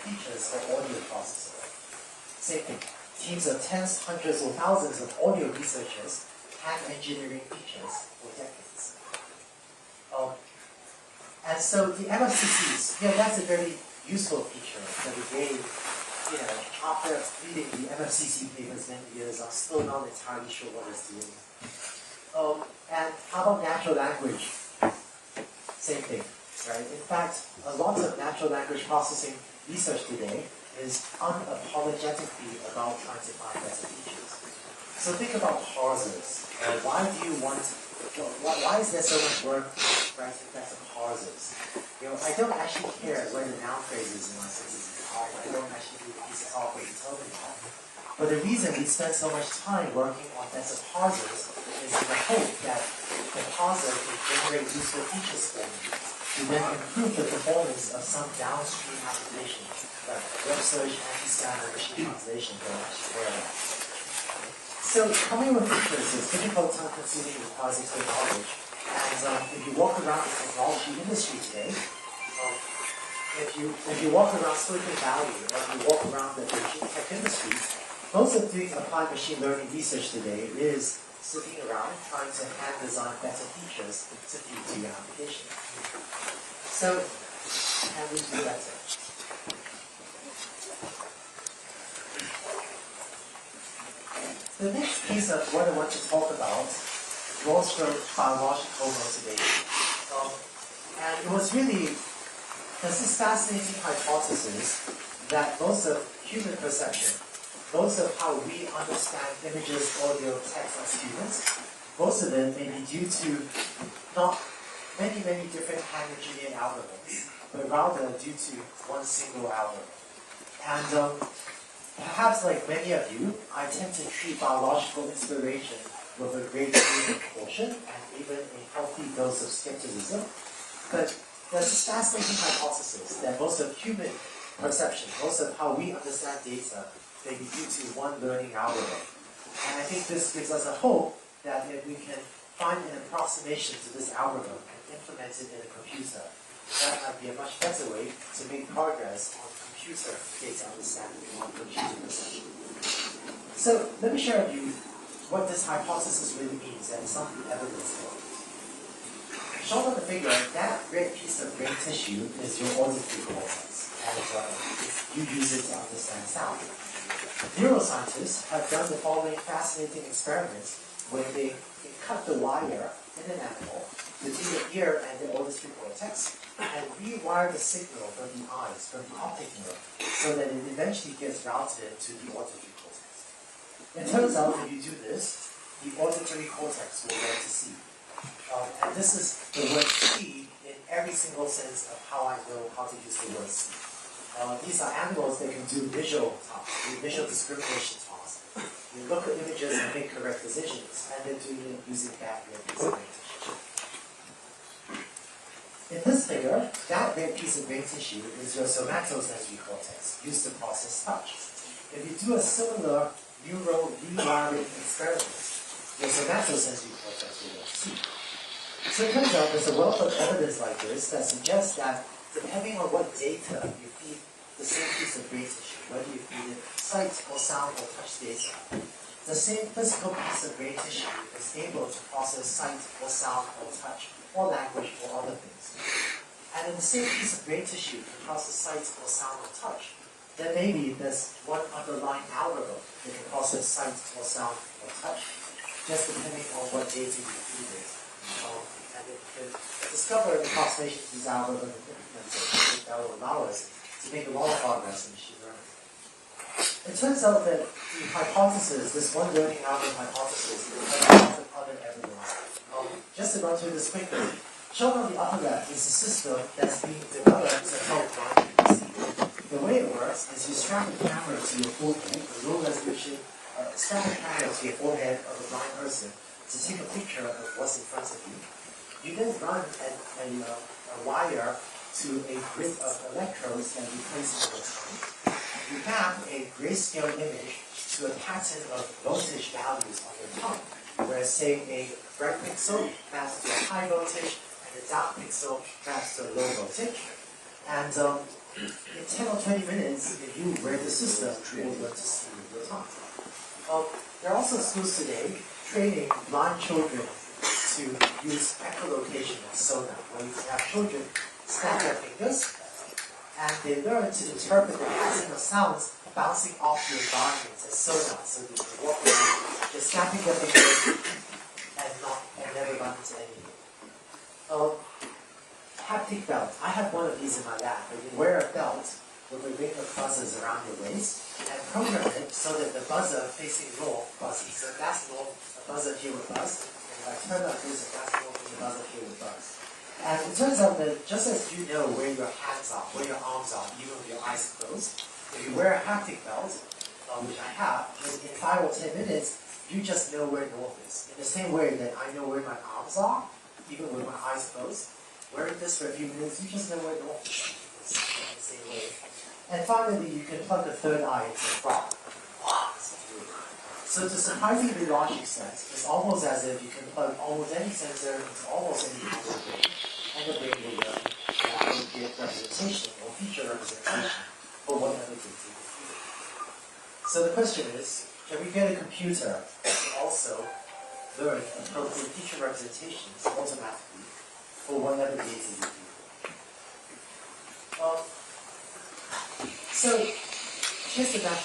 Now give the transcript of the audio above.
features for audio processing. Same thing. Teams of tens, hundreds, or thousands of audio researchers hand engineering features for decades. And so the MFCCs, that's a very useful feature that we gave. After reading the MFCC papers many years, I'm still not entirely sure what it's doing. And how about natural language? Same thing, right? In fact, a lot of natural language processing research today is unapologetically about trying to find better features. So think about parsers. Why is there so much work writing better parsers? I don't actually care where the noun phrase is in my sentences. I don't actually need a piece of software to tell me that. But the reason we spend so much time working on better parsers is in the hope that the parser can generate useful features for me to then improve the performance of some downstream application, like web search, anti-spam, or machine translation that I actually care about. So coming with features is difficult, time-consuming, requires expert knowledge. And if you walk around the technology industry today, if you walk around Silicon Valley, or if you walk around the tech industry, most of doing applied machine learning research today is sitting around trying to hand design better features to feed to your application. So, can we do better? The next piece of what I want to talk about was from biological motivation. And it was really this fascinating hypothesis that most of human perception, most of how we understand images, audio, text as humans, most of it may be due to not many different hand-engineered algorithms, but rather due to one single algorithm. And perhaps like many of you, I tend to treat biological inspiration with a great deal of caution and even a healthy dose of skepticism. But there's this fascinating hypothesis that most of human perception, most of how we understand data, may be due to one learning algorithm. And I think this gives us a hope that if we can find an approximation to this algorithm and implement it in a computer, that might be a much better way to make progress on computer data understanding, on computer perception. So let me share with you what this hypothesis really means and some evidence for it. Shown on the figure, that red piece of brain tissue is your auditory cortex, and you use it to understand sound. Neuroscientists have done the following fascinating experiments where they cut the wire in an animal between the ear and the auditory cortex and rewire the signal from the eyes, from the optic nerve, so that it eventually gets routed to the auditory cortex. It turns out if you do this, the auditory cortex will learn to see. And this is the word see in every single sense of how I know how to use the word see. These are animals that can do visual tasks, visual discrimination tasks. You look at images and make correct decisions, and they're doing it using that red piece of brain tissue. In this figure, that red piece of brain tissue is your somatosensory cortex, used to process touch. If you do a similar neural rewiring experiment, your somatosensory cortex will learn to see. So it turns out there's a wealth of evidence like this that suggests that depending on what data you feed the same piece of brain tissue, whether you feed it sight or sound or touch data, the same physical piece of brain tissue is able to process sight or sound or touch or language or other things. And in the same piece of brain tissue can process sight or sound or touch, then maybe there's one underlying algorithm that can process sight or sound or touch, just depending on what data you feed it. And if you can discover an approximation to these algorithms and implement it, that will allow us to make a lot of progress in machine learning. It turns out that the hypothesis, this one learning algorithm hypothesis, has a lot of other evidence. Just to run through this quickly, shown on the upper left is a system that's being developed to help blind people see. The way it works is you strap a camera to your forehead, a low resolution, strap a camera to your forehead of a blind person to take a picture of what's in front of you. You then run a wire to a grid of electrodes that you place in your tongue. You map a grayscale image to a pattern of voltage values on your tongue, where say a bright pixel maps to a high voltage and a dark pixel maps to a low voltage. And in 10 or 20 minutes, if you read the system, you will learn to see real time. There are also schools today training blind children to use echolocation and sonar, where you can have children snap their fingers and they learn to interpret the pattern of sounds bouncing off the environment as sonar, so they can walk around just snapping their fingers and never run into anything. Haptic belt. I have one of these in my lab. You wear a belt with a ring of buzzers around your waist and program it so that the buzzer facing north buzzes. So that's north, the buzzer here will buzz. And if I turn like this, that's north, and the buzzer here will buzz. And it turns out that just as you know where your hands are, where your arms are, even with your eyes closed, if you wear a haptic belt, which I have, in 5 or 10 minutes, you just know where north is. In the same way that I know where my arms are, even with my eyes closed. Wearing this for a few minutes, you just know where north is. It's in the same way. And finally, you can plug the third eye into the frog. So to surprisingly large extent, it's almost as if you can plug almost any sensor into almost any kind of brain, and the brain will learn an appropriate representation or feature representation for whatever gives you the feeling. So the question is, can we get a computer to also learn appropriate feature representations automatically for whatever data you do? So here's the math.